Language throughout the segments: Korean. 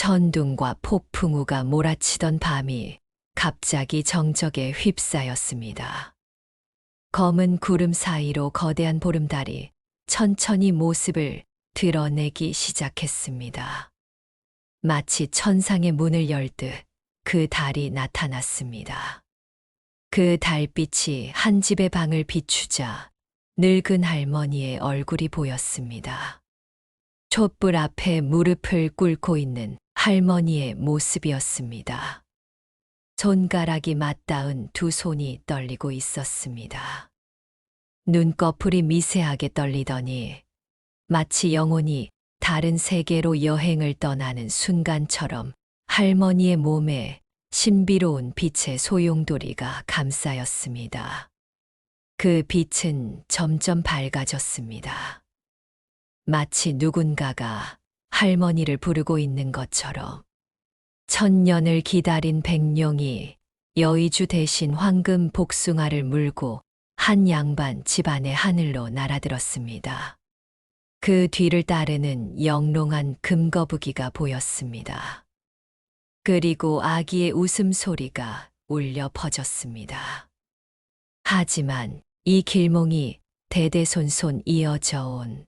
천둥과 폭풍우가 몰아치던 밤이 갑자기 정적에 휩싸였습니다. 검은 구름 사이로 거대한 보름달이 천천히 모습을 드러내기 시작했습니다. 마치 천상의 문을 열듯 그 달이 나타났습니다. 그 달빛이 한 집의 방을 비추자 늙은 할머니의 얼굴이 보였습니다. 촛불 앞에 무릎을 꿇고 있는 할머니의 모습이었습니다. 손가락이 맞닿은 두 손이 떨리고 있었습니다. 눈꺼풀이 미세하게 떨리더니 마치 영혼이 다른 세계로 여행을 떠나는 순간처럼 할머니의 몸에 신비로운 빛의 소용돌이가 감싸였습니다. 그 빛은 점점 밝아졌습니다. 마치 누군가가 할머니를 부르고 있는 것처럼 천년을 기다린 백룡이 여의주 대신 황금 복숭아를 물고 한 양반 집안의 하늘로 날아들었습니다. 그 뒤를 따르는 영롱한 금거북이가 보였습니다. 그리고 아기의 웃음소리가 울려 퍼졌습니다. 하지만 이 길몽이 대대손손 이어져 온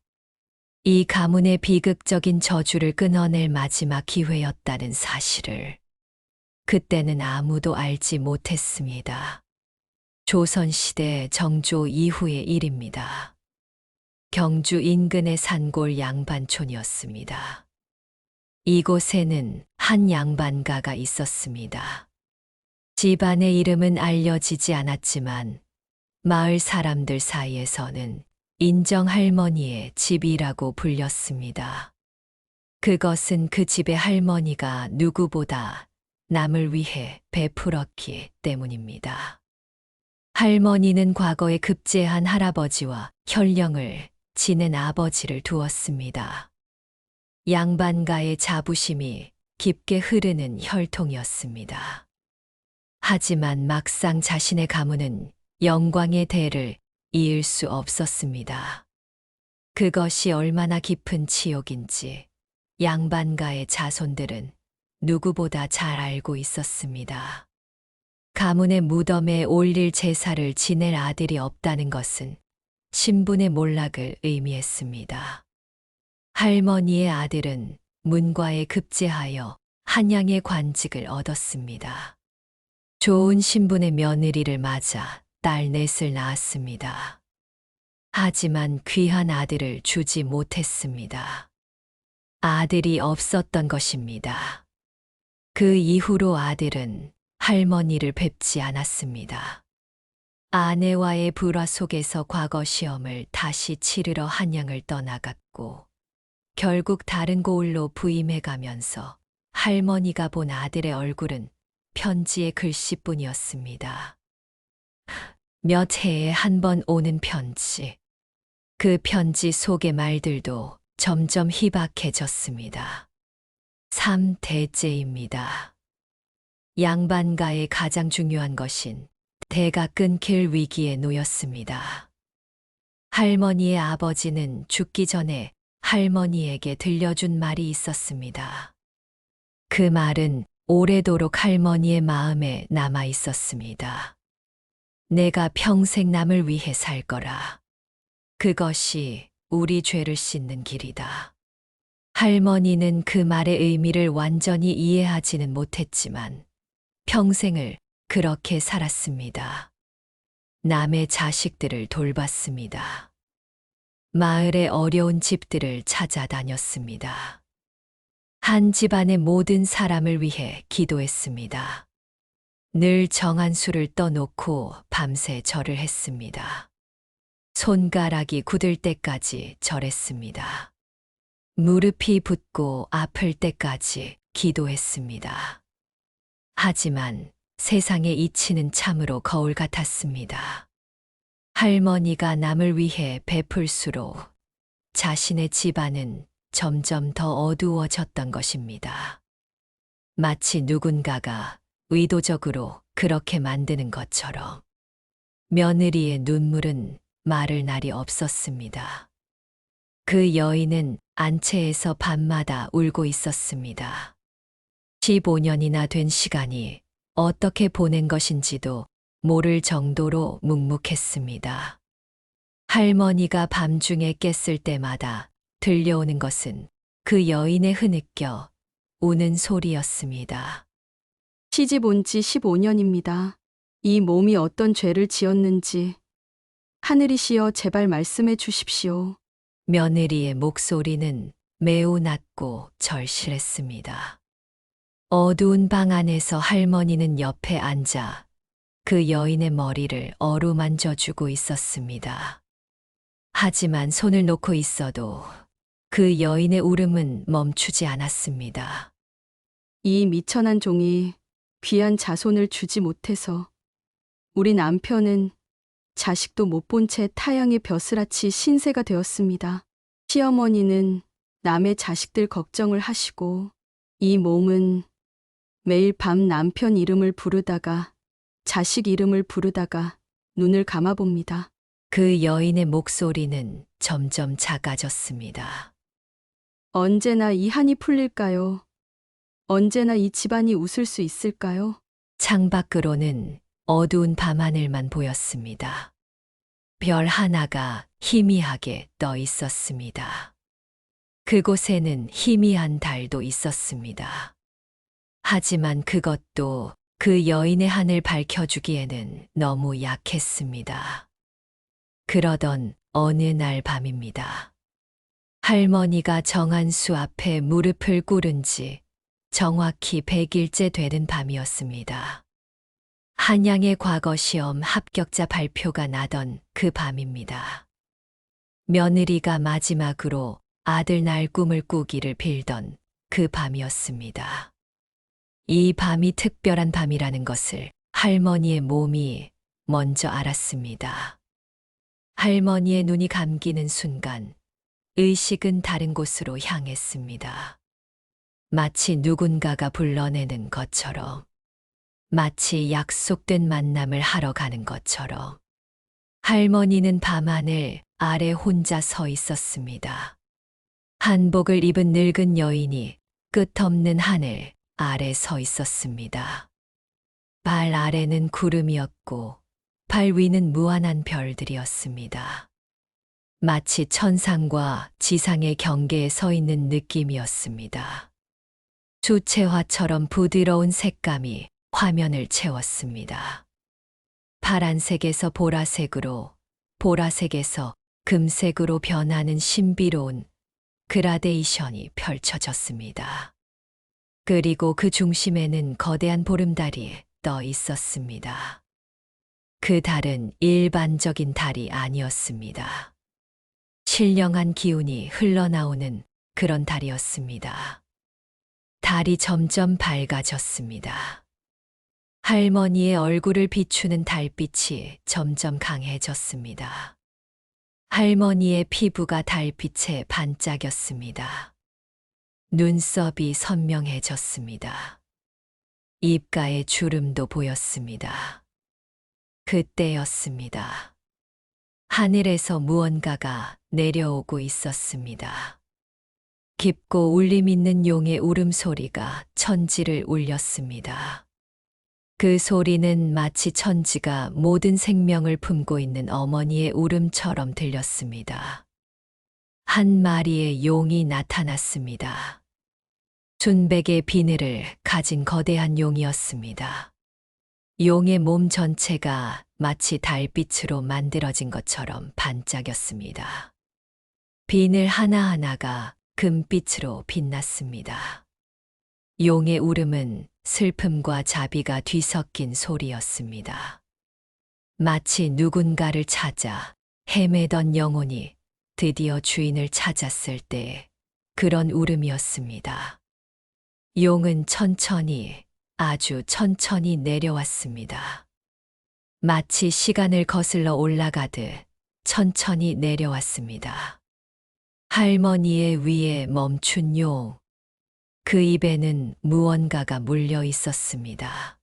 이 가문의 비극적인 저주를 끊어낼 마지막 기회였다는 사실을 그때는 아무도 알지 못했습니다. 조선시대 정조 이후의 일입니다. 경주 인근의 산골 양반촌이었습니다. 이곳에는 한 양반가가 있었습니다. 집안의 이름은 알려지지 않았지만 마을 사람들 사이에서는 인정할머니의 집이라고 불렸습니다. 그것은 그 집의 할머니가 누구보다 남을 위해 베풀었기 때문입니다. 할머니는 과거에 급제한 할아버지와 혈령을 지낸 아버지를 두었습니다. 양반가의 자부심이 깊게 흐르는 혈통이었습니다. 하지만 막상 자신의 가문은 영광의 대를 이을 수 없었습니다. 그것이 얼마나 깊은 치욕인지 양반가의 자손들은 누구보다 잘 알고 있었습니다. 가문의 무덤에 올릴 제사를 지낼 아들이 없다는 것은 신분의 몰락을 의미했습니다. 할머니의 아들은 문과에 급제하여 한양의 관직을 얻었습니다. 좋은 신분의 며느리를 맞아 딸 넷을 낳았습니다. 하지만 귀한 아들을 주지 못했습니다. 아들이 없었던 것입니다. 그 이후로 아들은 할머니를 뵙지 않았습니다. 아내와의 불화 속에서 과거 시험을 다시 치르러 한양을 떠나갔고 결국 다른 고을로 부임해 가면서 할머니가 본 아들의 얼굴은 편지의 글씨뿐이었습니다. 몇 해에 한 번 오는 편지. 그 편지 속의 말들도 점점 희박해졌습니다. 3대째입니다. 양반가의 가장 중요한 것인 대가 끊길 위기에 놓였습니다. 할머니의 아버지는 죽기 전에 할머니에게 들려준 말이 있었습니다. 그 말은 오래도록 할머니의 마음에 남아 있었습니다. 내가 평생 남을 위해 살 거라. 그것이 우리 죄를 씻는 길이다. 할머니는 그 말의 의미를 완전히 이해하지는 못했지만 평생을 그렇게 살았습니다. 남의 자식들을 돌봤습니다. 마을의 어려운 집들을 찾아다녔습니다. 한 집안의 모든 사람을 위해 기도했습니다. 늘 정한 수를 떠놓고 밤새 절을 했습니다. 손가락이 굳을 때까지 절했습니다. 무릎이 붓고 아플 때까지 기도했습니다. 하지만 세상의 이치는 참으로 거울 같았습니다. 할머니가 남을 위해 베풀수록 자신의 집안은 점점 더 어두워졌던 것입니다. 마치 누군가가 의도적으로 그렇게 만드는 것처럼 며느리의 눈물은 마를 날이 없었습니다. 그 여인은 안채에서 밤마다 울고 있었습니다. 15년이나 된 시간이 어떻게 보낸 것인지도 모를 정도로 묵묵했습니다. 할머니가 밤중에 깼을 때마다 들려오는 것은 그 여인의 흐느껴 우는 소리였습니다. 시집 온 지 15년입니다. 이 몸이 어떤 죄를 지었는지 하늘이시여 제발 말씀해 주십시오. 며느리의 목소리는 매우 낮고 절실했습니다. 어두운 방 안에서 할머니는 옆에 앉아 그 여인의 머리를 어루만져주고 있었습니다. 하지만 손을 놓고 있어도 그 여인의 울음은 멈추지 않았습니다. 이 미천한 종이 귀한 자손을 주지 못해서 우리 남편은 자식도 못 본 채 타양의 벼슬아치 신세가 되었습니다. 시어머니는 남의 자식들 걱정을 하시고 이 몸은 매일 밤 남편 이름을 부르다가 자식 이름을 부르다가 눈을 감아봅니다. 그 여인의 목소리는 점점 작아졌습니다. 언제나 이 한이 풀릴까요? 언제나 이 집안이 웃을 수 있을까요? 창밖으로는 어두운 밤하늘만 보였습니다. 별 하나가 희미하게 떠 있었습니다. 그곳에는 희미한 달도 있었습니다. 하지만 그것도 그 여인의 한을 밝혀주기에는 너무 약했습니다. 그러던 어느 날 밤입니다. 할머니가 정한수 앞에 무릎을 꿇은 지 정확히 100일째 되는 밤이었습니다. 한양의 과거 시험 합격자 발표가 나던 그 밤입니다. 며느리가 마지막으로 아들 날 꿈을 꾸기를 빌던 그 밤이었습니다. 이 밤이 특별한 밤이라는 것을 할머니의 몸이 먼저 알았습니다. 할머니의 눈이 감기는 순간 의식은 다른 곳으로 향했습니다. 마치 누군가가 불러내는 것처럼, 마치 약속된 만남을 하러 가는 것처럼. 할머니는 밤하늘 아래 혼자 서 있었습니다. 한복을 입은 늙은 여인이 끝없는 하늘 아래 서 있었습니다. 발 아래는 구름이었고 발 위는 무한한 별들이었습니다. 마치 천상과 지상의 경계에 서 있는 느낌이었습니다. 주채화처럼 부드러운 색감이 화면을 채웠습니다. 파란색에서 보라색으로, 보라색에서 금색으로 변하는 신비로운 그라데이션이 펼쳐졌습니다. 그리고 그 중심에는 거대한 보름달이 떠 있었습니다. 그 달은 일반적인 달이 아니었습니다. 신령한 기운이 흘러나오는 그런 달이었습니다. 달이 점점 밝아졌습니다. 할머니의 얼굴을 비추는 달빛이 점점 강해졌습니다. 할머니의 피부가 달빛에 반짝였습니다. 눈썹이 선명해졌습니다. 입가에 주름도 보였습니다. 그때였습니다. 하늘에서 무언가가 내려오고 있었습니다. 깊고 울림 있는 용의 울음소리가 천지를 울렸습니다. 그 소리는 마치 천지가 모든 생명을 품고 있는 어머니의 울음처럼 들렸습니다. 한 마리의 용이 나타났습니다. 순백의 비늘을 가진 거대한 용이었습니다. 용의 몸 전체가 마치 달빛으로 만들어진 것처럼 반짝였습니다. 비늘 하나하나가 금빛으로 빛났습니다. 용의 울음은 슬픔과 자비가 뒤섞인 소리였습니다. 마치 누군가를 찾아 헤매던 영혼이 드디어 주인을 찾았을 때 그런 울음이었습니다. 용은 천천히, 아주 천천히 내려왔습니다. 마치 시간을 거슬러 올라가듯 천천히 내려왔습니다. 할머니의 위에 멈춘 용. 그 입에는 무언가가 물려 있었습니다.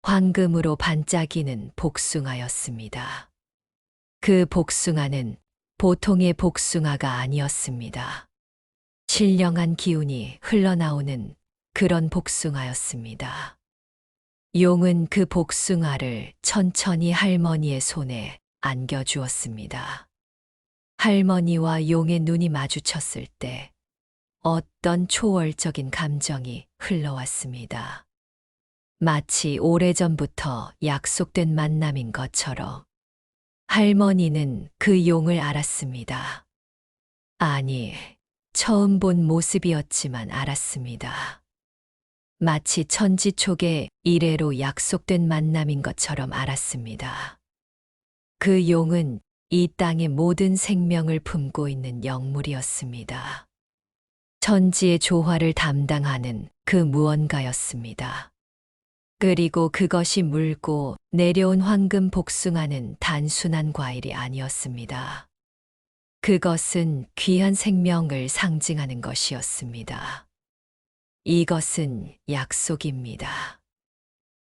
황금으로 반짝이는 복숭아였습니다. 그 복숭아는 보통의 복숭아가 아니었습니다. 신령한 기운이 흘러나오는 그런 복숭아였습니다. 용은 그 복숭아를 천천히 할머니의 손에 안겨주었습니다. 할머니와 용의 눈이 마주쳤을 때 어떤 초월적인 감정이 흘러왔습니다. 마치 오래전부터 약속된 만남인 것처럼 할머니는 그 용을 알았습니다. 아니, 처음 본 모습이었지만 알았습니다. 마치 천지촉의 이래로 약속된 만남인 것처럼 알았습니다. 그 용은 이 땅의 모든 생명을 품고 있는 영물이었습니다. 천지의 조화를 담당하는 그 무언가였습니다. 그리고 그것이 물고 내려온 황금 복숭아는 단순한 과일이 아니었습니다. 그것은 귀한 생명을 상징하는 것이었습니다. 이것은 약속입니다.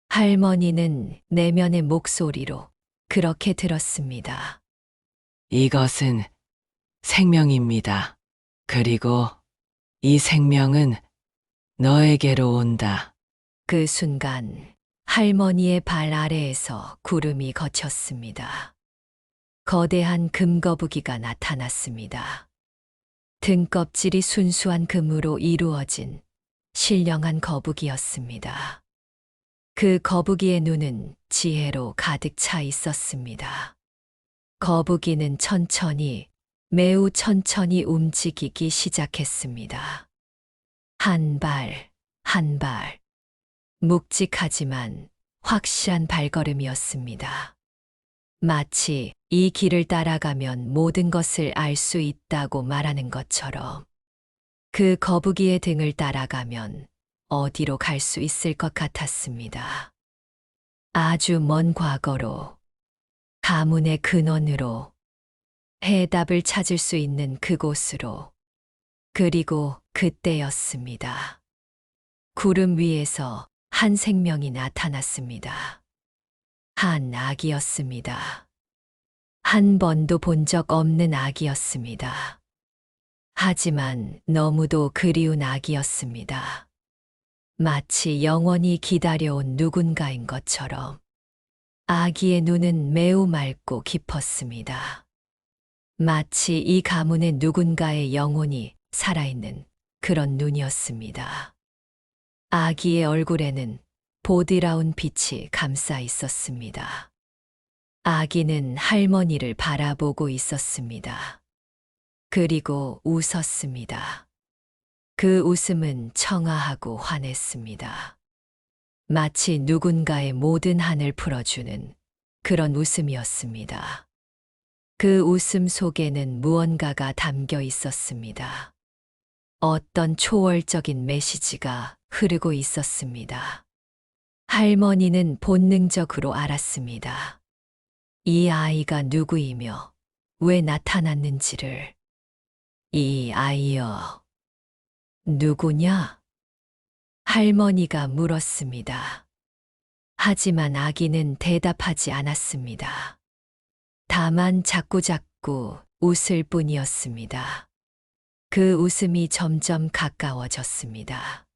할머니는 내면의 목소리로 그렇게 들었습니다. 이것은 생명입니다. 그리고 이 생명은 너에게로 온다. 그 순간 할머니의 발 아래에서 구름이 걷혔습니다. 거대한 금거북이가 나타났습니다. 등껍질이 순수한 금으로 이루어진 신령한 거북이였습니다. 그 거북이의 눈은 지혜로 가득 차 있었습니다. 거북이는 천천히, 매우 천천히 움직이기 시작했습니다. 한 발, 한 발. 묵직하지만 확실한 발걸음이었습니다. 마치 이 길을 따라가면 모든 것을 알 수 있다고 말하는 것처럼 그 거북이의 등을 따라가면 어디로 갈 수 있을 것 같았습니다. 아주 먼 과거로, 가문의 근원으로, 해답을 찾을 수 있는 그곳으로, 그리고 그때였습니다. 구름 위에서 한 생명이 나타났습니다. 한 아기였습니다. 한 번도 본 적 없는 아기였습니다. 하지만 너무도 그리운 아기였습니다. 마치 영원히 기다려온 누군가인 것처럼. 아기의 눈은 매우 맑고 깊었습니다. 마치 이 가문의 누군가의 영혼이 살아있는 그런 눈이었습니다. 아기의 얼굴에는 보드라운 빛이 감싸 있었습니다. 아기는 할머니를 바라보고 있었습니다. 그리고 웃었습니다. 그 웃음은 청아하고 환했습니다. 마치 누군가의 모든 한을 풀어주는 그런 웃음이었습니다. 그 웃음 속에는 무언가가 담겨 있었습니다. 어떤 초월적인 메시지가 흐르고 있었습니다. 할머니는 본능적으로 알았습니다. 이 아이가 누구이며 왜 나타났는지를. 이 아이여, 누구냐? 할머니가 물었습니다. 하지만 아기는 대답하지 않았습니다. 다만 자꾸자꾸 웃을 뿐이었습니다. 그 웃음이 점점 가까워졌습니다.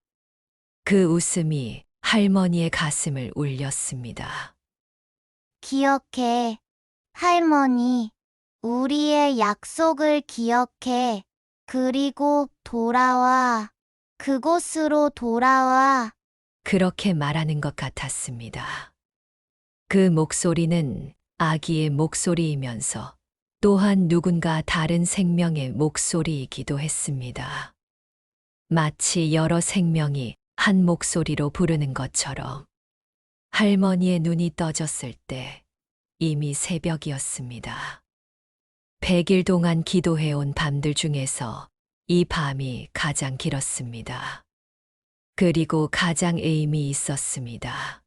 그 웃음이 할머니의 가슴을 울렸습니다. 기억해, 할머니. 우리의 약속을 기억해. 그리고 돌아와. 그곳으로 돌아와. 그렇게 말하는 것 같았습니다. 그 목소리는 아기의 목소리이면서 또한 누군가 다른 생명의 목소리이기도 했습니다. 마치 여러 생명이 한 목소리로 부르는 것처럼. 할머니의 눈이 떠졌을 때 이미 새벽이었습니다. 100일 동안 기도해온 밤들 중에서 이 밤이 가장 길었습니다. 그리고 가장 의미 있었습니다.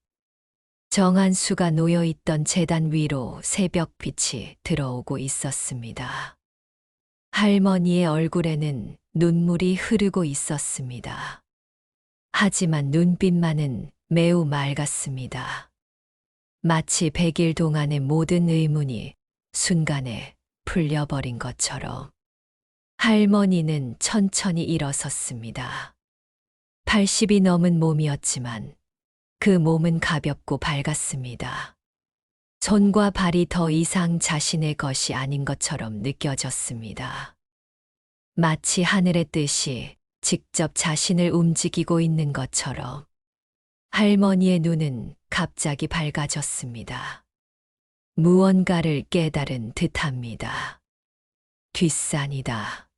정한수가 놓여있던 제단 위로 새벽빛이 들어오고 있었습니다. 할머니의 얼굴에는 눈물이 흐르고 있었습니다. 하지만 눈빛만은 매우 맑았습니다. 마치 100일 동안의 모든 의문이 순간에 풀려버린 것처럼. 할머니는 천천히 일어섰습니다. 80이 넘은 몸이었지만 그 몸은 가볍고 밝았습니다. 손과 발이 더 이상 자신의 것이 아닌 것처럼 느껴졌습니다. 마치 하늘의 뜻이 직접 자신을 움직이고 있는 것처럼 할머니의 눈은 갑자기 밝아졌습니다. 무언가를 깨달은 듯합니다. 뒷산이다.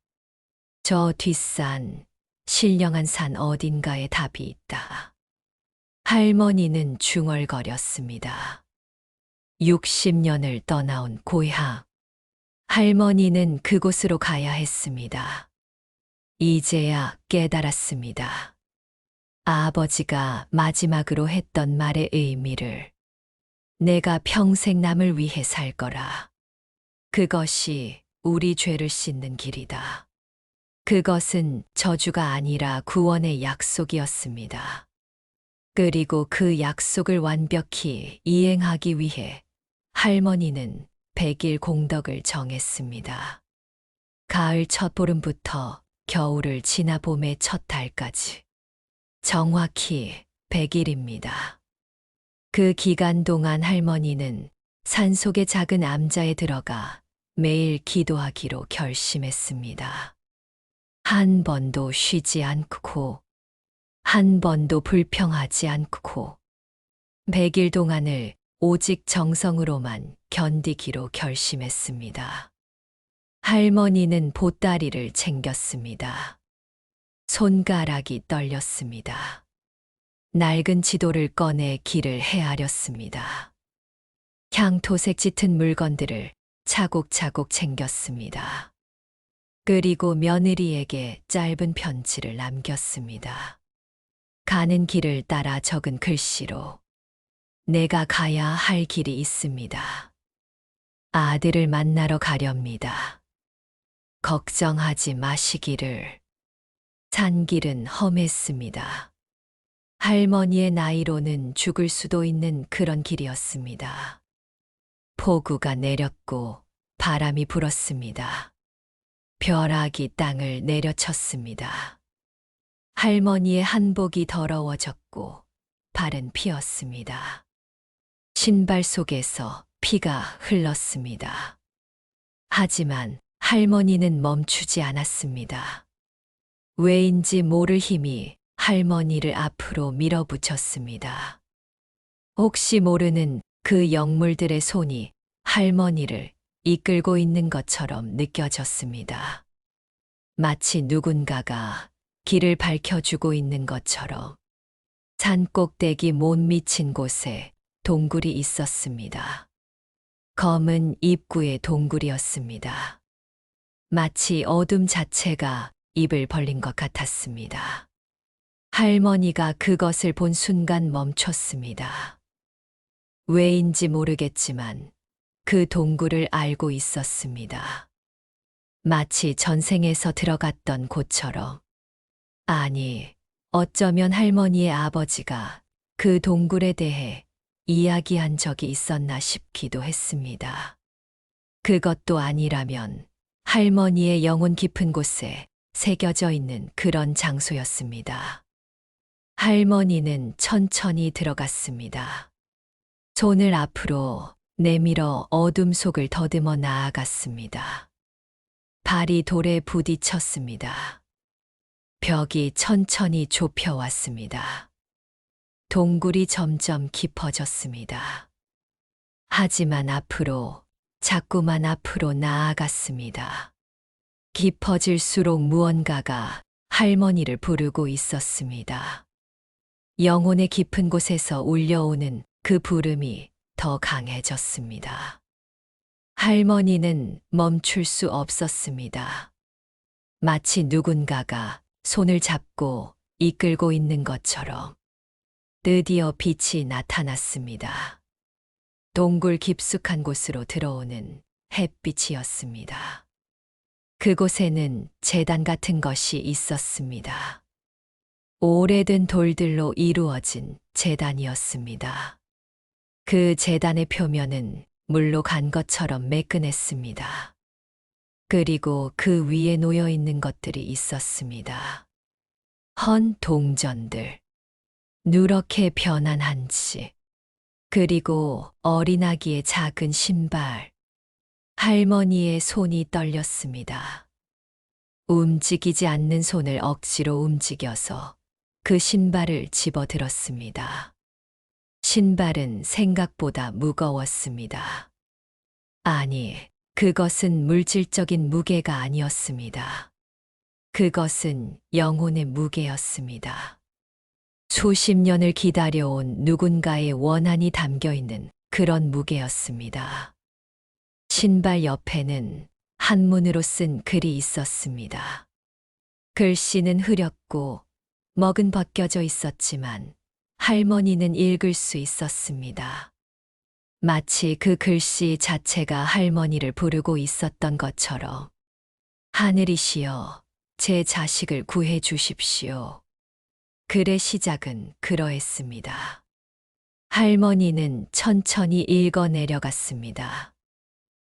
저 뒷산, 신령한 산 어딘가에 답이 있다. 할머니는 중얼거렸습니다. 60년을 떠나온 고향. 할머니는 그곳으로 가야 했습니다. 이제야 깨달았습니다. 아버지가 마지막으로 했던 말의 의미를. 내가 평생 남을 위해 살 거라. 그것이 우리 죄를 씻는 길이다. 그것은 저주가 아니라 구원의 약속이었습니다. 그리고 그 약속을 완벽히 이행하기 위해 할머니는 100일 공덕을 정했습니다. 가을 첫 보름부터 겨울을 지나 봄의 첫 달까지. 정확히 100일입니다. 그 기간 동안 할머니는 산속의 작은 암자에 들어가 매일 기도하기로 결심했습니다. 한 번도 쉬지 않고, 한 번도 불평하지 않고, 100일 동안을 오직 정성으로만 견디기로 결심했습니다. 할머니는 보따리를 챙겼습니다. 손가락이 떨렸습니다. 낡은 지도를 꺼내 길을 헤아렸습니다. 향토색 짙은 물건들을 차곡차곡 챙겼습니다. 그리고 며느리에게 짧은 편지를 남겼습니다. 가는 길을 따라 적은 글씨로 내가 가야 할 길이 있습니다. 아들을 만나러 가렵니다. 걱정하지 마시기를. 산길은 험했습니다. 할머니의 나이로는 죽을 수도 있는 그런 길이었습니다. 폭우가 내렸고 바람이 불었습니다. 벼락이 땅을 내려쳤습니다. 할머니의 한복이 더러워졌고 발은 피었습니다. 신발 속에서 피가 흘렀습니다. 하지만 할머니는 멈추지 않았습니다. 왜인지 모를 힘이 할머니를 앞으로 밀어붙였습니다. 혹시 모르는 그 영물들의 손이 할머니를 이끌고 있는 것처럼 느껴졌습니다. 마치 누군가가 길을 밝혀주고 있는 것처럼. 산 꼭대기 못 미친 곳에 동굴이 있었습니다. 검은 입구의 동굴이었습니다. 마치 어둠 자체가 입을 벌린 것 같았습니다. 할머니가 그것을 본 순간 멈췄습니다. 왜인지 모르겠지만 그 동굴을 알고 있었습니다. 마치 전생에서 들어갔던 곳처럼. 아니, 어쩌면 할머니의 아버지가 그 동굴에 대해 이야기한 적이 있었나 싶기도 했습니다. 그것도 아니라면 할머니의 영혼 깊은 곳에 새겨져 있는 그런 장소였습니다. 할머니는 천천히 들어갔습니다. 손을 앞으로 내밀어 어둠 속을 더듬어 나아갔습니다. 발이 돌에 부딪혔습니다. 벽이 천천히 좁혀왔습니다. 동굴이 점점 깊어졌습니다. 하지만 앞으로, 자꾸만 앞으로 나아갔습니다. 깊어질수록 무언가가 할머니를 부르고 있었습니다. 영혼의 깊은 곳에서 울려오는 그 부름이 더 강해졌습니다. 할머니는 멈출 수 없었습니다. 마치 누군가가 손을 잡고 이끌고 있는 것처럼. 드디어 빛이 나타났습니다. 동굴 깊숙한 곳으로 들어오는 햇빛이었습니다. 그곳에는 제단 같은 것이 있었습니다. 오래된 돌들로 이루어진 제단이었습니다. 그 제단의 표면은 물로 간 것처럼 매끈했습니다. 그리고 그 위에 놓여 있는 것들이 있었습니다. 헌 동전들, 누렇게 변한 한치, 그리고 어린아기의 작은 신발. 할머니의 손이 떨렸습니다. 움직이지 않는 손을 억지로 움직여서 그 신발을 집어들었습니다. 신발은 생각보다 무거웠습니다. 아니, 그것은 물질적인 무게가 아니었습니다. 그것은 영혼의 무게였습니다. 수십 년을 기다려온 누군가의 원한이 담겨 있는 그런 무게였습니다. 신발 옆에는 한문으로 쓴 글이 있었습니다. 글씨는 흐렸고 먹은 벗겨져 있었지만 할머니는 읽을 수 있었습니다. 마치 그 글씨 자체가 할머니를 부르고 있었던 것처럼 하늘이시여, 제 자식을 구해 주십시오. 글의 시작은 그러했습니다. 할머니는 천천히 읽어 내려갔습니다.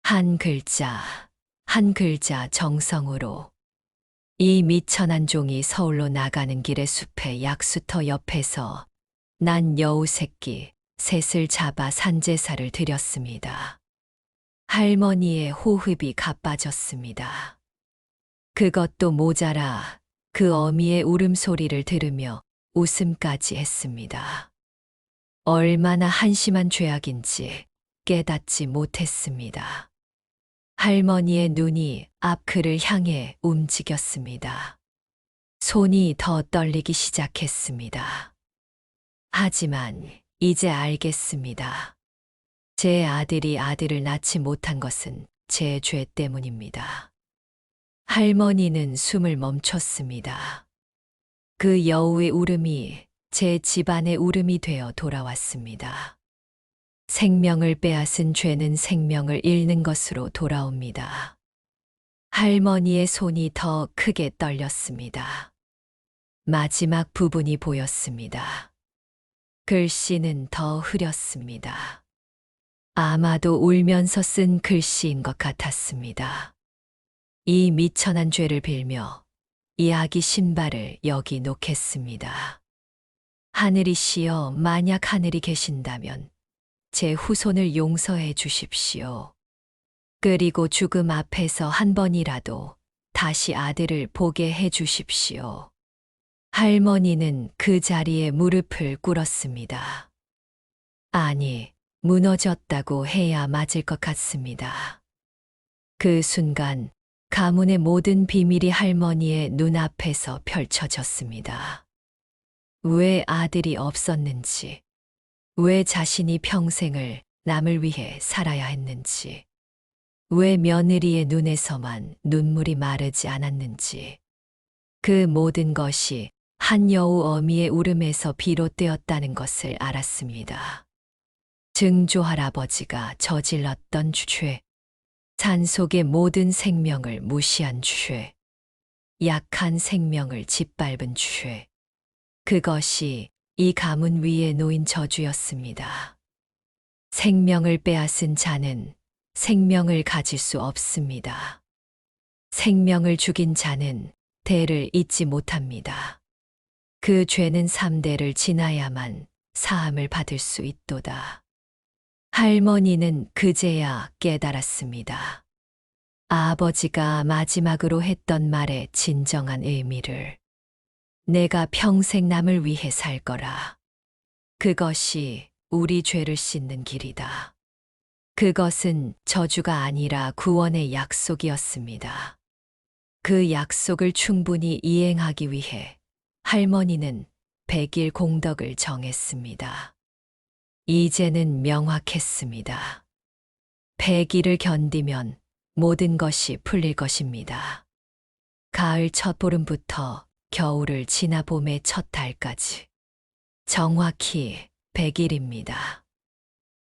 한 글자, 한 글자 정성으로. 이 미천한 종이 서울로 나가는 길의 숲의 약수터 옆에서 난 여우 새끼 셋을 잡아 산제사를 드렸습니다. 할머니의 호흡이 가빠졌습니다. 그것도 모자라 그 어미의 울음소리를 들으며 웃음까지 했습니다. 얼마나 한심한 죄악인지 깨닫지 못했습니다. 할머니의 눈이 앞글을 향해 움직였습니다. 손이 더 떨리기 시작했습니다. 하지만 이제 알겠습니다. 제 아들이 아들을 낳지 못한 것은 제 죄 때문입니다. 할머니는 숨을 멈췄습니다. 그 여우의 울음이 제 집안의 울음이 되어 돌아왔습니다. 생명을 빼앗은 죄는 생명을 잃는 것으로 돌아옵니다. 할머니의 손이 더 크게 떨렸습니다. 마지막 부분이 보였습니다. 글씨는 더 흐렸습니다. 아마도 울면서 쓴 글씨인 것 같았습니다. 이 미천한 죄를 빌며 이 아기 신발을 여기 놓겠습니다. 하늘이시여, 만약 하늘이 계신다면 제 후손을 용서해 주십시오. 그리고 죽음 앞에서 한 번이라도 다시 아들을 보게 해 주십시오. 할머니는 그 자리에 무릎을 꿇었습니다. 아니, 무너졌다고 해야 맞을 것 같습니다. 그 순간 가문의 모든 비밀이 할머니의 눈앞에서 펼쳐졌습니다. 왜 아들이 없었는지, 왜 자신이 평생을 남을 위해 살아야 했는지, 왜 며느리의 눈에서만 눈물이 마르지 않았는지, 그 모든 것이 한 여우 어미의 울음에서 비롯되었다는 것을 알았습니다. 증조 할아버지가 저질렀던 죄, 산속의 모든 생명을 무시한 죄, 약한 생명을 짓밟은 죄, 그것이 이 가문 위에 놓인 저주였습니다. 생명을 빼앗은 자는 생명을 가질 수 없습니다. 생명을 죽인 자는 대를 잇지 못합니다. 그 죄는 3대를 지나야만 사함을 받을 수 있도다. 할머니는 그제야 깨달았습니다. 아버지가 마지막으로 했던 말의 진정한 의미를. 내가 평생 남을 위해 살 거라. 그것이 우리 죄를 씻는 길이다. 그것은 저주가 아니라 구원의 약속이었습니다. 그 약속을 충분히 이행하기 위해 할머니는 100일 공덕을 정했습니다. 이제는 명확했습니다. 100일을 견디면 모든 것이 풀릴 것입니다. 가을 첫 보름부터 겨울을 지나 봄의 첫 달까지. 정확히 100일입니다.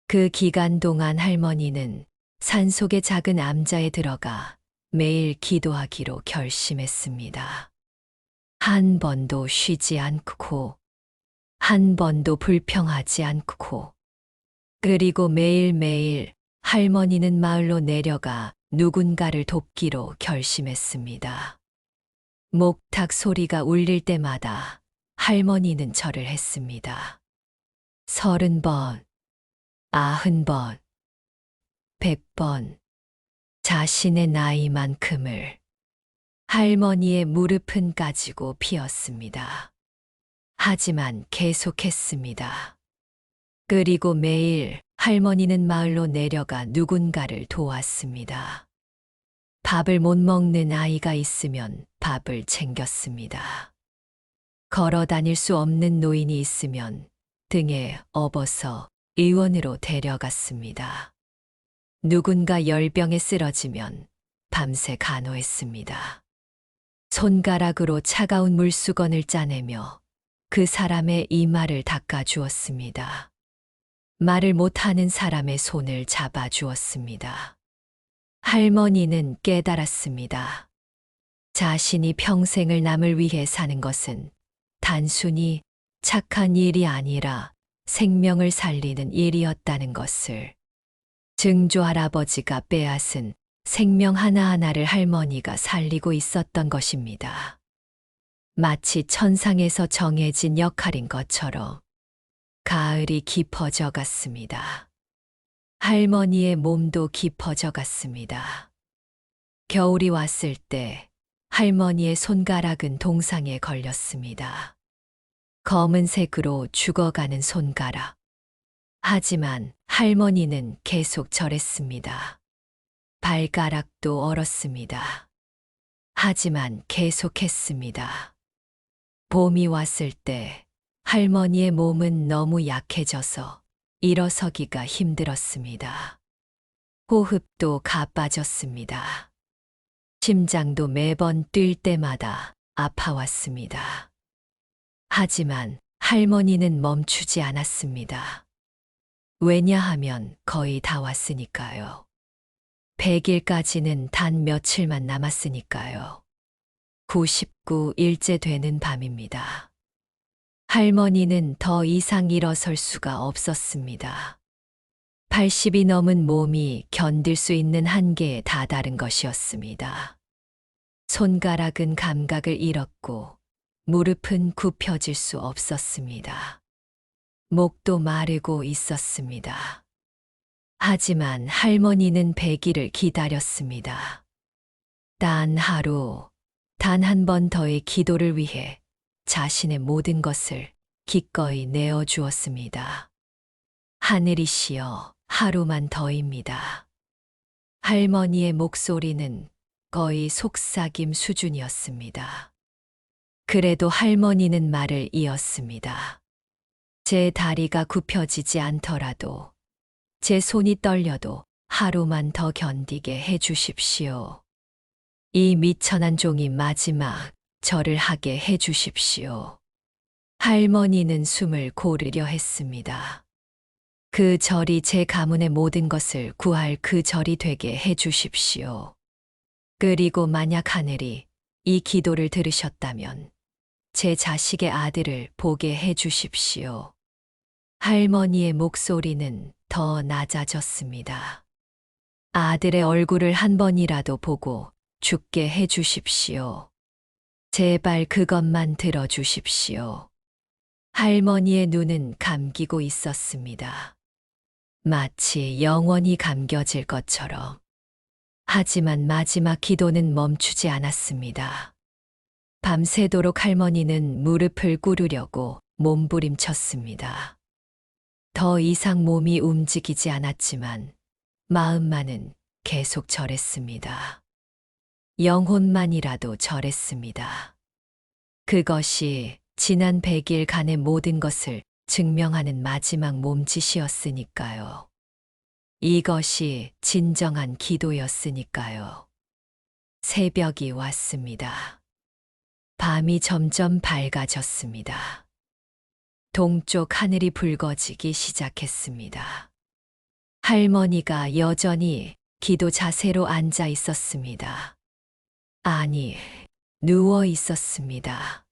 그 기간 동안 할머니는 산속의 작은 암자에 들어가 매일 기도하기로 결심했습니다. 한 번도 쉬지 않고, 한 번도 불평하지 않고, 그리고 매일매일 할머니는 마을로 내려가 누군가를 돕기로 결심했습니다. 목탁 소리가 울릴 때마다 할머니는 절을 했습니다. 30번, 90번, 100번, 자신의 나이만큼을 할머니의 무릎은 까지고 피었습니다. 하지만 계속했습니다. 그리고 매일 할머니는 마을로 내려가 누군가를 도왔습니다. 밥을 못 먹는 아이가 있으면 밥을 챙겼습니다. 걸어 다닐 수 없는 노인이 있으면 등에 업어서 의원으로 데려갔습니다. 누군가 열병에 쓰러지면 밤새 간호했습니다. 손가락으로 차가운 물수건을 짜내며 그 사람의 이마를 닦아주었습니다. 말을 못하는 사람의 손을 잡아주었습니다. 할머니는 깨달았습니다. 자신이 평생을 남을 위해 사는 것은 단순히 착한 일이 아니라 생명을 살리는 일이었다는 것을. 증조 할아버지가 빼앗은 생명 하나하나를 할머니가 살리고 있었던 것입니다. 마치 천상에서 정해진 역할인 것처럼 가을이 깊어져 갔습니다. 할머니의 몸도 깊어져 갔습니다. 겨울이 왔을 때 할머니의 손가락은 동상에 걸렸습니다. 검은색으로 죽어가는 손가락. 하지만 할머니는 계속 절했습니다. 발가락도 얼었습니다. 하지만 계속했습니다. 봄이 왔을 때 할머니의 몸은 너무 약해져서 일어서기가 힘들었습니다. 호흡도 가빠졌습니다. 심장도 매번 뛸 때마다 아파왔습니다. 하지만 할머니는 멈추지 않았습니다. 왜냐하면 거의 다 왔으니까요. 100일까지는 단 며칠만 남았으니까요. 99일째 되는 밤입니다. 할머니는 더 이상 일어설 수가 없었습니다. 80이 넘은 몸이 견딜 수 있는 한계에 다다른 것이었습니다. 손가락은 감각을 잃었고 무릎은 굽혀질 수 없었습니다. 목도 마르고 있었습니다. 하지만 할머니는 100일을 기다렸습니다. 단 하루, 단 한 번 더의 기도를 위해 자신의 모든 것을 기꺼이 내어주었습니다. 하늘이시여, 하루만 더입니다. 할머니의 목소리는 거의 속삭임 수준이었습니다. 그래도 할머니는 말을 이었습니다. 제 다리가 굽혀지지 않더라도, 제 손이 떨려도 하루만 더 견디게 해주십시오. 이 미천한 종이 마지막 절을 하게 해주십시오. 할머니는 숨을 고르려 했습니다. 그 절이 제 가문의 모든 것을 구할 그 절이 되게 해주십시오. 그리고 만약 하늘이 이 기도를 들으셨다면 제 자식의 아들을 보게 해주십시오. 할머니의 목소리는 더 낮아졌습니다. 아들의 얼굴을 한 번이라도 보고 죽게 해주십시오. 제발 그것만 들어주십시오. 할머니의 눈은 감기고 있었습니다. 마치 영원히 감겨질 것처럼. 하지만 마지막 기도는 멈추지 않았습니다. 밤새도록 할머니는 무릎을 꿇으려고 몸부림쳤습니다. 더 이상 몸이 움직이지 않았지만 마음만은 계속 절했습니다. 영혼만이라도 절했습니다. 그것이 지난 100일간의 모든 것을 증명하는 마지막 몸짓이었으니까요. 이것이 진정한 기도였으니까요. 새벽이 왔습니다. 밤이 점점 밝아졌습니다. 동쪽 하늘이 붉어지기 시작했습니다. 할머니가 여전히 기도 자세로 앉아 있었습니다. 아니, 누워 있었습니다.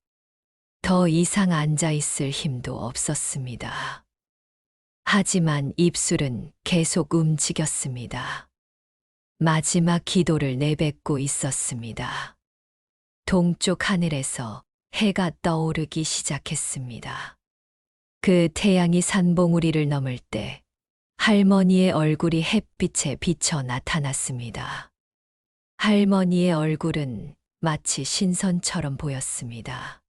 더 이상 앉아 있을 힘도 없었습니다. 하지만 입술은 계속 움직였습니다. 마지막 기도를 내뱉고 있었습니다. 동쪽 하늘에서 해가 떠오르기 시작했습니다. 그 태양이 산봉우리를 넘을 때 할머니의 얼굴이 햇빛에 비쳐 나타났습니다. 할머니의 얼굴은 마치 신선처럼 보였습니다.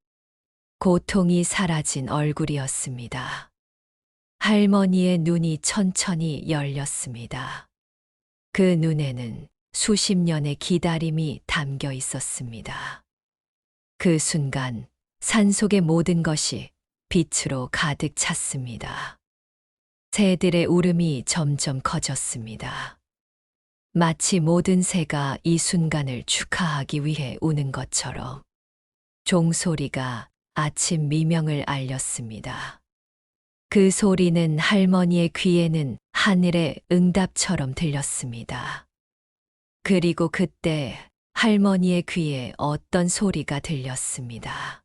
고통이 사라진 얼굴이었습니다. 할머니의 눈이 천천히 열렸습니다. 그 눈에는 수십 년의 기다림이 담겨 있었습니다. 그 순간 산속의 모든 것이 빛으로 가득 찼습니다. 새들의 울음이 점점 커졌습니다. 마치 모든 새가 이 순간을 축하하기 위해 우는 것처럼 종소리가 아침 미명을 알렸습니다. 그 소리는 할머니의 귀에는 하늘의 응답처럼 들렸습니다. 그리고 그때 할머니의 귀에 어떤 소리가 들렸습니다.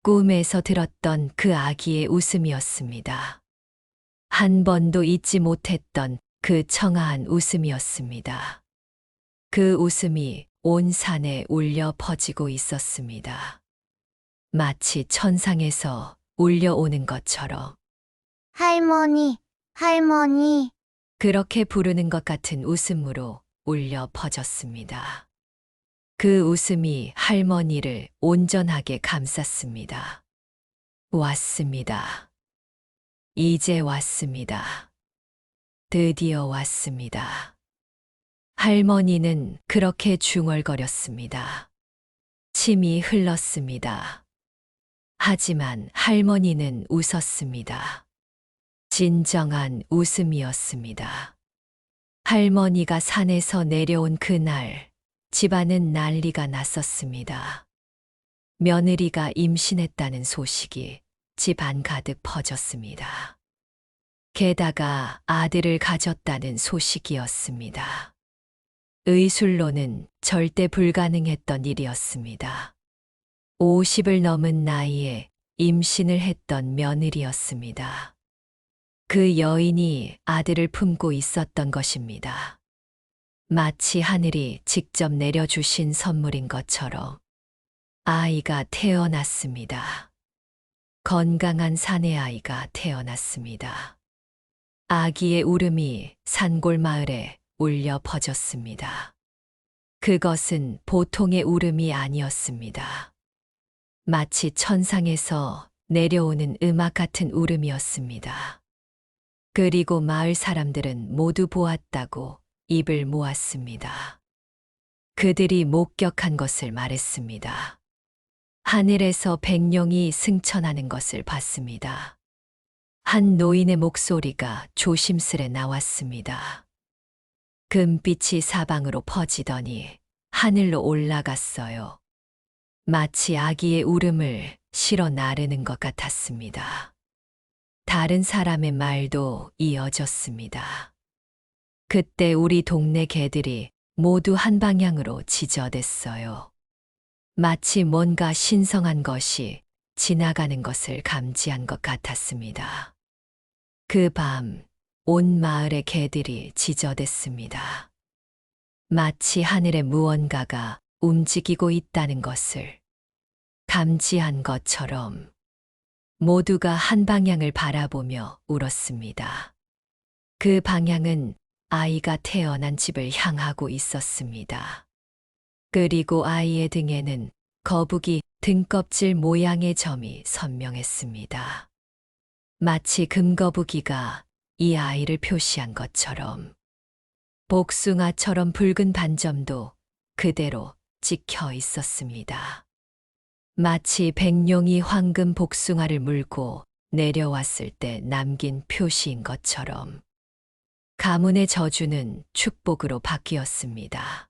꿈에서 들었던 그 아기의 웃음이었습니다. 한 번도 잊지 못했던 그 청아한 웃음이었습니다. 그 웃음이 온 산에 울려 퍼지고 있었습니다. 마치 천상에서 울려오는 것처럼 할머니, 할머니. 그렇게 부르는 것 같은 웃음으로 울려 퍼졌습니다. 그 웃음이 할머니를 온전하게 감쌌습니다. 왔습니다. 이제 왔습니다. 드디어 왔습니다. 할머니는 그렇게 중얼거렸습니다. 침이 흘렀습니다. 하지만 할머니는 웃었습니다. 진정한 웃음이었습니다. 할머니가 산에서 내려온 그날, 집안은 난리가 났었습니다. 며느리가 임신했다는 소식이 집안 가득 퍼졌습니다. 게다가 아들을 가졌다는 소식이었습니다. 의술로는 절대 불가능했던 일이었습니다. 50을 넘은 나이에 임신을 했던 며느리였습니다. 그 여인이 아들을 품고 있었던 것입니다. 마치 하늘이 직접 내려주신 선물인 것처럼 아이가 태어났습니다. 건강한 사내 아이가 태어났습니다. 아기의 울음이 산골 마을에 울려 퍼졌습니다. 그것은 보통의 울음이 아니었습니다. 마치 천상에서 내려오는 음악 같은 울음이었습니다. 그리고 마을 사람들은 모두 보았다고 입을 모았습니다. 그들이 목격한 것을 말했습니다. 하늘에서 백룡이 승천하는 것을 봤습니다. 한 노인의 목소리가 조심스레 나왔습니다. 금빛이 사방으로 퍼지더니 하늘로 올라갔어요. 마치 아기의 울음을 실어 나르는 것 같았습니다. 다른 사람의 말도 이어졌습니다. 그때 우리 동네 개들이 모두 한 방향으로 지저댔어요. 마치 뭔가 신성한 것이 지나가는 것을 감지한 것 같았습니다. 그 밤, 온 마을의 개들이 지저댔습니다. 마치 하늘에 무언가가 움직이고 있다는 것을 감지한 것처럼 모두가 한 방향을 바라보며 울었습니다. 그 방향은 아이가 태어난 집을 향하고 있었습니다. 그리고 아이의 등에는 거북이 등껍질 모양의 점이 선명했습니다. 마치 금거북이가 이 아이를 표시한 것처럼 복숭아처럼 붉은 반점도 그대로 찍혀 있었습니다. 마치 백룡이 황금 복숭아를 물고 내려왔을 때 남긴 표시인 것처럼 가문의 저주는 축복으로 바뀌었습니다.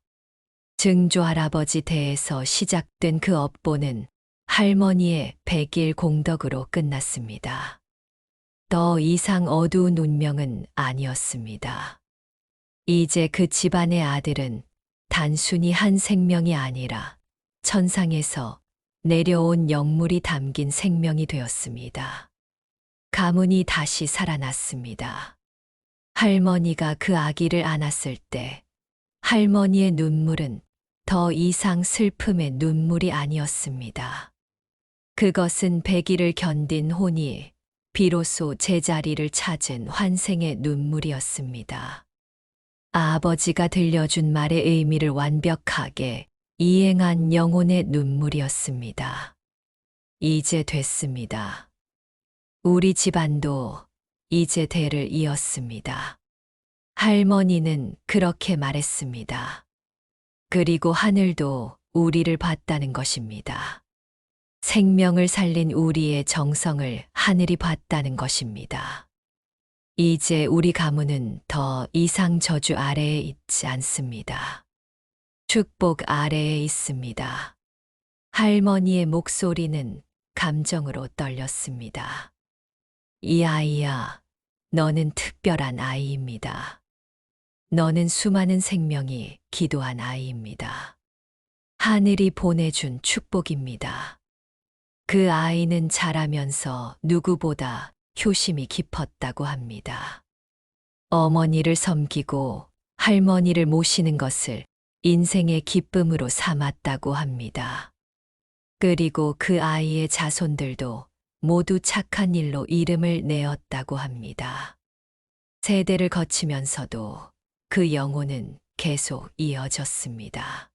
증조 할아버지 때에서 시작된 그 업보는 할머니의 100일 공덕으로 끝났습니다. 더 이상 어두운 운명은 아니었습니다. 이제 그 집안의 아들은 단순히 한 생명이 아니라 천상에서 내려온 영물이 담긴 생명이 되었습니다. 가문이 다시 살아났습니다. 할머니가 그 아기를 안았을 때 할머니의 눈물은 더 이상 슬픔의 눈물이 아니었습니다. 그것은 100일을 견딘 혼이 비로소 제자리를 찾은 환생의 눈물이었습니다. 아버지가 들려준 말의 의미를 완벽하게 이행한 영혼의 눈물이었습니다. 이제 됐습니다. 우리 집안도 이제 대를 이었습니다. 할머니는 그렇게 말했습니다. 그리고 하늘도 우리를 봤다는 것입니다. 생명을 살린 우리의 정성을 하늘이 봤다는 것입니다. 이제 우리 가문은 더 이상 저주 아래에 있지 않습니다. 축복 아래에 있습니다. 할머니의 목소리는 감정으로 떨렸습니다. 이 아이야, 너는 특별한 아이입니다. 너는 수많은 생명이 기도한 아이입니다. 하늘이 보내준 축복입니다. 그 아이는 자라면서 누구보다 효심이 깊었다고 합니다. 어머니를 섬기고 할머니를 모시는 것을 인생의 기쁨으로 삼았다고 합니다. 그리고 그 아이의 자손들도 모두 착한 일로 이름을 내었다고 합니다. 세대를 거치면서도 그 영혼은 계속 이어졌습니다.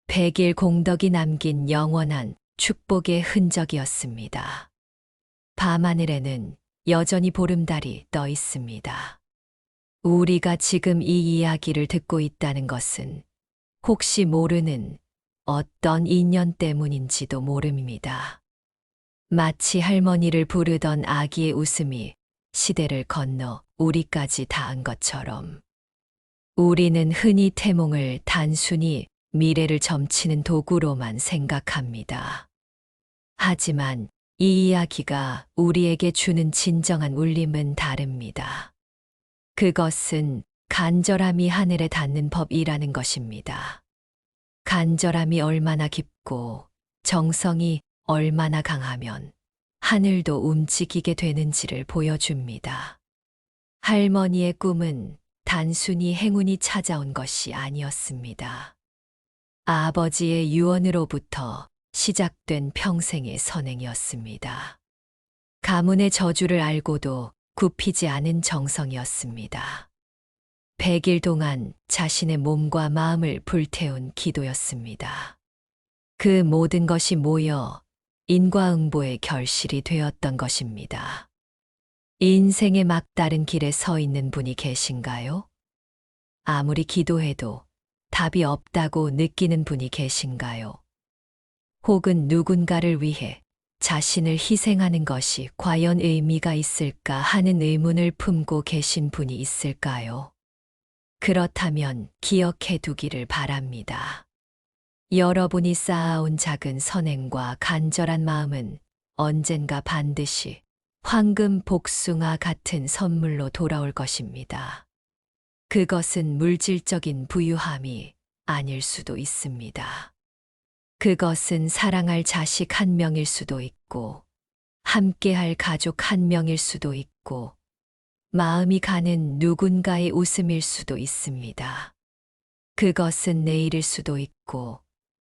100일 공덕이 남긴 영원한 축복의 흔적이었습니다. 밤하늘에는 여전히 보름달이 떠 있습니다. 우리가 지금 이 이야기를 듣고 있다는 것은 혹시 모르는 어떤 인연 때문인지도 모릅니다. 마치 할머니를 부르던 아기의 웃음이 시대를 건너 우리까지 닿은 것처럼 우리는 흔히 태몽을 단순히 미래를 점치는 도구로만 생각합니다. 하지만 이 이야기가 우리에게 주는 진정한 울림은 다릅니다. 그것은 간절함이 하늘에 닿는 법이라는 것입니다. 간절함이 얼마나 깊고 정성이 얼마나 강하면 하늘도 움직이게 되는지를 보여줍니다. 할머니의 꿈은 단순히 행운이 찾아온 것이 아니었습니다. 아버지의 유언으로부터 시작된 평생의 선행이었습니다. 가문의 저주를 알고도 굽히지 않은 정성이었습니다. 100일 동안 자신의 몸과 마음을 불태운 기도였습니다. 그 모든 것이 모여 인과응보의 결실이 되었던 것입니다. 인생의 막다른 길에 서 있는 분이 계신가요? 아무리 기도해도 답이 없다고 느끼는 분이 계신가요? 혹은 누군가를 위해 자신을 희생하는 것이 과연 의미가 있을까 하는 의문을 품고 계신 분이 있을까요? 그렇다면 기억해 두기를 바랍니다. 여러분이 쌓아온 작은 선행과 간절한 마음은 언젠가 반드시 황금 복숭아 같은 선물로 돌아올 것입니다. 그것은 물질적인 부유함이 아닐 수도 있습니다. 그것은 사랑할 자식 한 명일 수도 있고, 함께할 가족 한 명일 수도 있고, 마음이 가는 누군가의 웃음일 수도 있습니다. 그것은 내일일 수도 있고,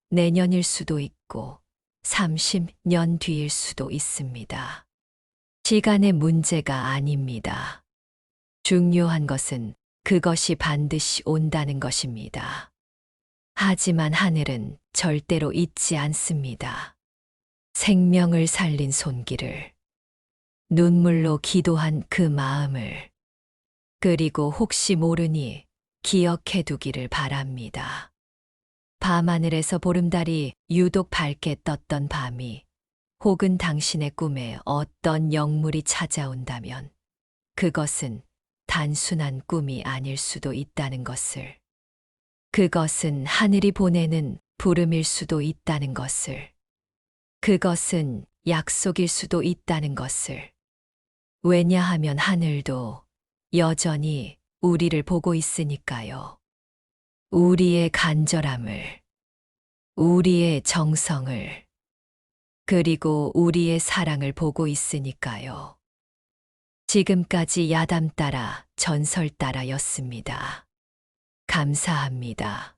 내년일 수도 있고, 30년 뒤일 수도 있습니다. 시간의 문제가 아닙니다. 중요한 것은 그것이 반드시 온다는 것입니다. 하지만 하늘은 절대로 잊지 않습니다. 생명을 살린 손길을, 눈물로 기도한 그 마음을, 그리고 혹시 모르니 기억해 두기를 바랍니다. 밤하늘에서 보름달이 유독 밝게 떴던 밤이 혹은 당신의 꿈에 어떤 영물이 찾아온다면 그것은 단순한 꿈이 아닐 수도 있다는 것을, 그것은 하늘이 보내는 부름일 수도 있다는 것을, 그것은 약속일 수도 있다는 것을, 왜냐하면 하늘도 여전히 우리를 보고 있으니까요. 우리의 간절함을, 우리의 정성을, 그리고 우리의 사랑을 보고 있으니까요. 지금까지 야담 따라 전설 따라였습니다. 감사합니다.